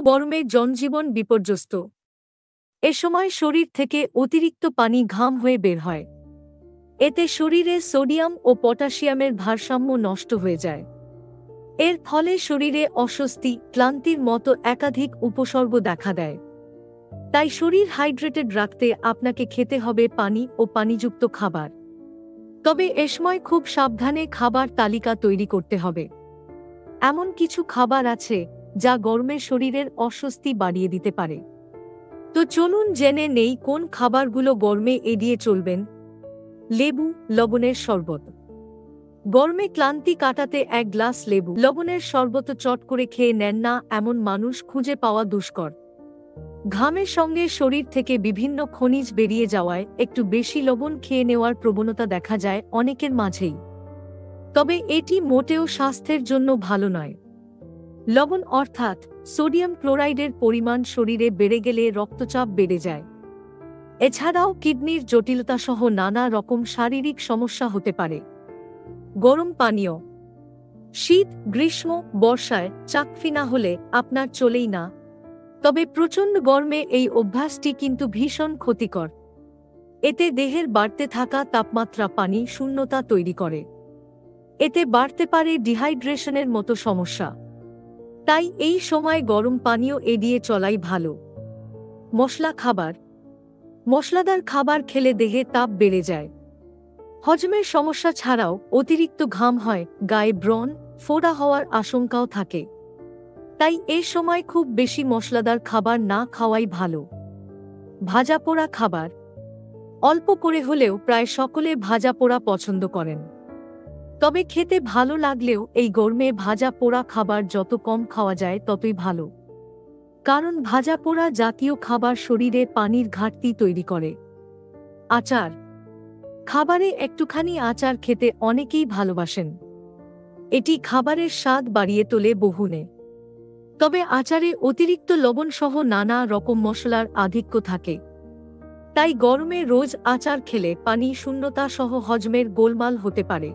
গরমে জনজীবন বিপর্যস্ত। এ সময় শরীর থেকে অতিরিক্ত পানি ঘাম হয়ে বের হয়। এতে শরীরে সোডিয়াম ও পটাশিয়ামের ভারসাম্য নষ্ট হয়ে যায়। এর ফলে শরীরে অস্বস্তি, ক্লান্তির মতো একাধিক উপসর্গ দেখা দেয়। তাই শরীর হাইড্রেটেড রাখতে আপনাকে খেতে হবে পানি ও পানিযুক্ত খাবার। তবে এ সময় খুব সাবধানে খাবার তালিকা তৈরি করতে হবে। এমন কিছু খাবার আছে যা গরমে শরীরের অস্বস্তি বাড়িয়ে দিতে পারে। তো চলুন জেনে নেই কোন খাবারগুলো গরমে এড়িয়ে চলবেন। লেবু, লবণের শরবত। গরমে ক্লান্তি কাটাতে এক গ্লাস লেবু লবণের শরবত চট করে খেয়ে নেন না এমন মানুষ খুঁজে পাওয়া দুষ্কর। ঘামের সঙ্গে শরীর থেকে বিভিন্ন খনিজ বেরিয়ে যাওয়ায় একটু বেশি লবণ খেয়ে নেওয়ার প্রবণতা দেখা যায় অনেকের মাঝেই। তবে এটি মোটেও স্বাস্থ্যের জন্য ভালো নয়। লবণ অর্থাৎ সোডিয়াম ক্লোরাইডের পরিমাণ শরীরে বেড়ে গেলে রক্তচাপ বেড়ে যায়। এছাড়াও কিডনির জটিলতাসহ নানা রকম শারীরিক সমস্যা হতে পারে। গরম পানীয়। শীত, গ্রীষ্ম, বর্ষায় চাকফি না হলে আপনার চলেই না। তবে প্রচণ্ড গরমে এই অভ্যাসটি কিন্তু ভীষণ ক্ষতিকর। এতে দেহের বাড়তে থাকা তাপমাত্রা পানি শূন্যতা তৈরি করে। এতে বাড়তে পারে ডিহাইড্রেশনের মতো সমস্যা। তাই এই সময় গরম পানীয় এড়িয়ে চলাই ভালো। মশলা খাবার। মশলাদার খাবার খেলে দেহে তাপ বেড়ে যায়। হজমের সমস্যা ছাড়াও অতিরিক্ত ঘাম হয়, গায়ে ব্রণ, ফোড়া হওয়ার আশঙ্কাও থাকে। তাই এ সময় খুব বেশি মশলাদার খাবার না খাওয়াই ভালো। ভাজা পোড়া খাবার। অল্প করে হলেও প্রায় সকলে ভাজা পোড়া পছন্দ করেন। তবে খেতে ভালো লাগলেও এই গরমে ভাজা পোড়া খাবার যত কম খাওয়া যায় ততই ভালো। কারণ ভাজা পোড়া জাতীয় খাবার শরীরে পানির ঘাটতি তৈরি করে। আচার। খাবারে একটুখানি আচার খেতে অনেকেই ভালোবাসেন। এটি খাবারের স্বাদ বাড়িয়ে তোলে বহুগুণে। তবে আচারে অতিরিক্ত লবণসহ নানা রকম মশলার আধিক্য থাকে। তাই গরমে রোজ আচার খেলে পানি শূন্যতা সহ হজমের গোলমাল হতে পারে।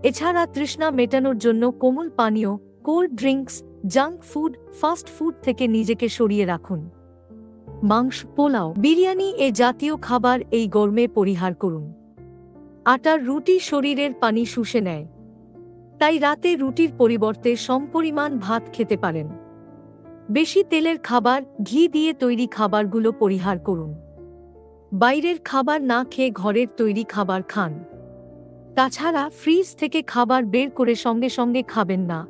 এছাড়া তৃষ্ণা মেটানোর জন্য কোমল পানীয়, cold drinks, junk food, fast food থেকে নিজেকে সরিয়ে রাখুন। মাংস, পোলাও, বিরিয়ানি এ জাতীয় খাবার এই গরমে পরিহার করুন। আটার রুটি শরীরের পানি শুষে নেয়। তাই রাতে রুটির পরিবর্তে সমপরিমাণ ভাত খেতে পারেন। বেশি তেলের খাবার, ঘি দিয়ে তৈরি খাবারগুলো পরিহার করুন। বাইরের খাবার না খেয়ে ঘরের তৈরি খাবার খান। তাছাড়া ফ্রিজ থেকে খাবার বের করে সঙ্গে সঙ্গে খাবেন না।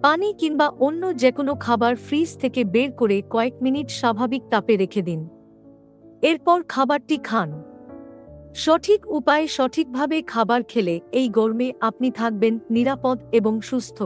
পানি কিংবা অন্য যেকোনো খাবার ফ্রিজ থেকে বের করে কয়েক মিনিট স্বাভাবিক তাপে রেখে দিন। এরপর খাবারটি খান। সঠিক উপায়ে সঠিকভাবে খাবার খেলে এই গরমে আপনি থাকবেন নিরাপদ এবং সুস্থ।